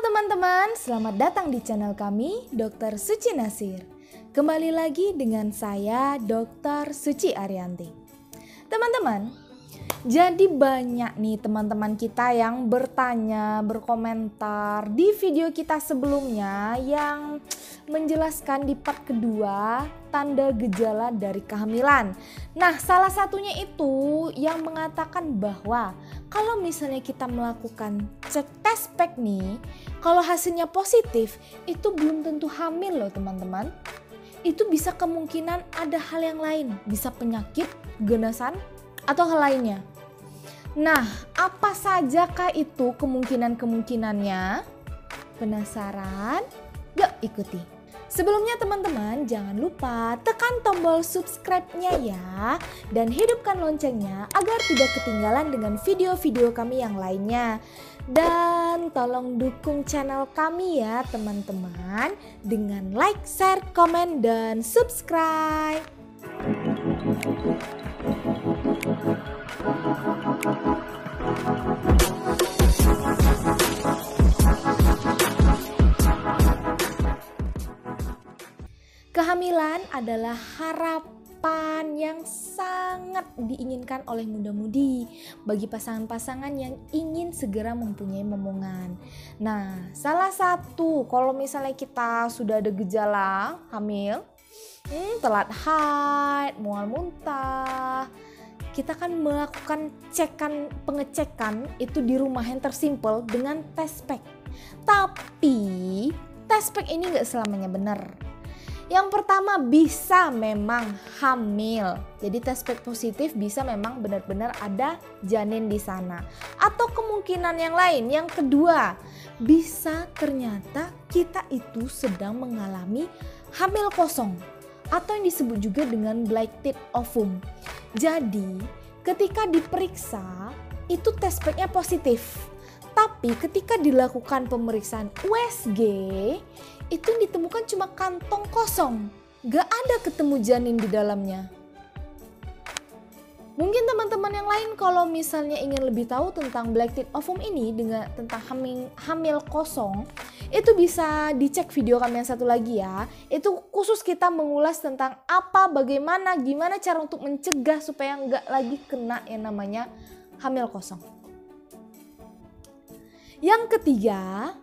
teman-teman, selamat datang di channel kami, Dr. Suci Nasir. Kembali lagi dengan saya, Dr. Suci Arianti. Teman-teman, jadi banyak nih teman-teman kita yang bertanya, berkomentar di video kita sebelumnya yang menjelaskan di part kedua tanda gejala dari kehamilan. Nah, salah satunya itu yang mengatakan bahwa kalau misalnya kita melakukan cek tes pack nih, kalau hasilnya positif itu belum tentu hamil loh teman-teman. Itu bisa kemungkinan ada hal yang lain, bisa penyakit, genasan, atau hal lainnya. Nah, apa sajakah itu kemungkinan-kemungkinannya? Penasaran? Yuk ikuti. Sebelumnya teman-teman jangan lupa tekan tombol subscribe-nya ya. Dan hidupkan loncengnya agar tidak ketinggalan dengan video-video kami yang lainnya. Dan tolong dukung channel kami ya teman-teman dengan like, share, komen, dan subscribe. Kehamilan adalah harapan yang sangat diinginkan oleh muda-mudi bagi pasangan-pasangan yang ingin segera mempunyai momongan. Nah, salah satu kalau misalnya kita sudah ada gejala hamil, telat haid, mual muntah, kita kan melakukan pengecekan itu di rumah yang tersimpel dengan tes pack. Tapi tes pack ini nggak selamanya benar. Yang pertama bisa memang hamil. Jadi tes pack positif bisa memang benar-benar ada janin di sana. Atau kemungkinan yang lain, yang kedua, bisa ternyata kita itu sedang mengalami hamil kosong atau yang disebut juga dengan blighted ovum. Jadi ketika diperiksa itu tes packnya positif. Tapi ketika dilakukan pemeriksaan USG itu ditemukan cuma kantong kosong, gak ada ketemu janin di dalamnya. Mungkin teman-teman yang lain kalau misalnya ingin lebih tahu tentang blighted ovum ini tentang hamil kosong, itu bisa dicek video kami yang satu lagi ya. Itu khusus kita mengulas tentang gimana cara untuk mencegah supaya nggak lagi kena yang namanya hamil kosong. Yang ketiga,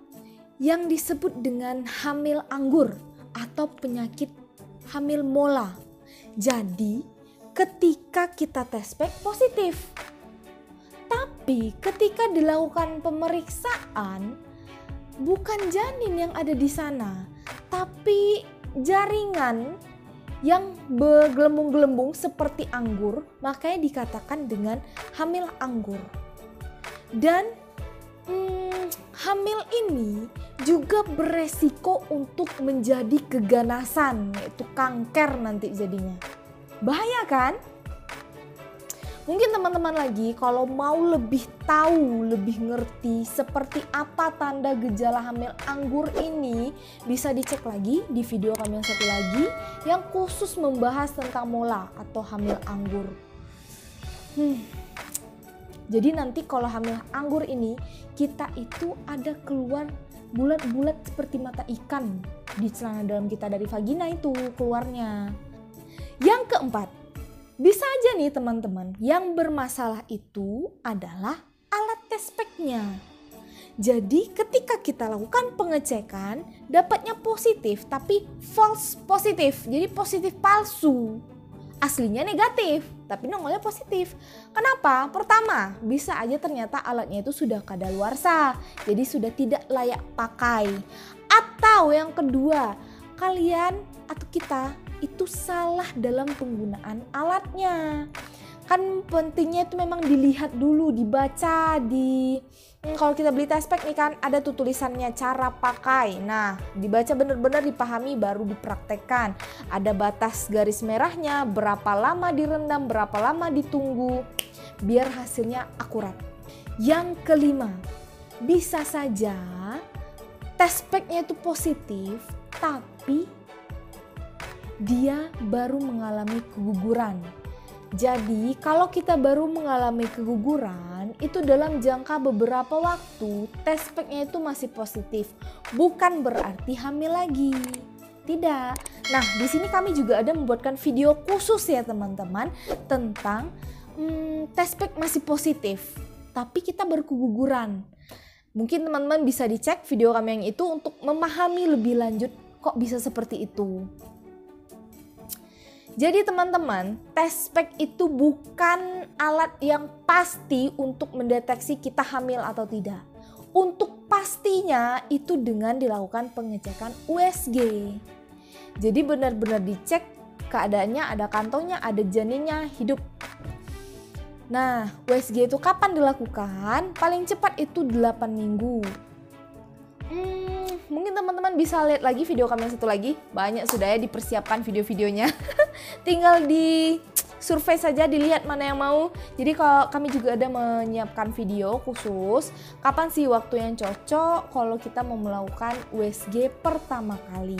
yang disebut dengan hamil anggur atau penyakit hamil mola. Jadi ketika kita tes pack positif, tapi ketika dilakukan pemeriksaan bukan janin yang ada di sana, tapi jaringan yang bergelembung-gelembung seperti anggur, makanya dikatakan dengan hamil anggur. Dan hamil ini juga beresiko untuk menjadi keganasan, yaitu kanker nanti jadinya. Bahaya kan? Mungkin teman-teman lagi kalau mau lebih tahu, lebih ngerti seperti apa tanda gejala hamil anggur ini, bisa dicek lagi di video kami yang satu lagi yang khusus membahas tentang mola atau hamil anggur. Jadi nanti kalau hamil anggur ini kita itu ada keluar bulat-bulat seperti mata ikan di celana dalam kita dari vagina itu keluarnya. Yang keempat, bisa aja nih teman-teman yang bermasalah itu adalah alat tes packnya. Jadi ketika kita lakukan pengecekan dapatnya positif tapi false positif, jadi positif palsu. Aslinya negatif, tapi nongolnya positif. Kenapa? Pertama, bisa aja ternyata alatnya itu sudah kadaluarsa, jadi sudah tidak layak pakai. Atau yang kedua, kalian atau kita itu salah dalam penggunaan alatnya. Kan pentingnya itu memang dilihat dulu, dibaca kalau kita beli tes pack nih kan ada tuh tulisannya cara pakai. Nah, dibaca benar-benar dipahami baru dipraktekkan. Ada batas garis merahnya, berapa lama direndam, berapa lama ditunggu biar hasilnya akurat. Yang kelima, bisa saja tes packnya itu positif tapi dia baru mengalami keguguran. Jadi kalau kita baru mengalami keguguran itu dalam jangka beberapa waktu test packnya itu masih positif, bukan berarti hamil lagi. Tidak. Nah, di sini kami juga ada membuatkan video khusus ya teman-teman tentang test pack masih positif, tapi kita berkeguguran. Mungkin teman-teman bisa dicek video kami yang itu untuk memahami lebih lanjut kok bisa seperti itu. Jadi teman-teman, test pack itu bukan alat yang pasti untuk mendeteksi kita hamil atau tidak. Untuk pastinya itu dengan dilakukan pengecekan USG. Jadi benar-benar dicek keadaannya, ada kantongnya, ada janinnya, hidup. Nah, USG itu kapan dilakukan? Paling cepat itu 8 minggu. Mungkin teman-teman bisa lihat lagi video kami yang satu lagi. Banyak sudah ya dipersiapkan video-videonya. Tinggal di survei saja, dilihat mana yang mau. Jadi kalau kami juga ada menyiapkan video khusus kapan sih waktu yang cocok kalau kita mau melakukan USG pertama kali.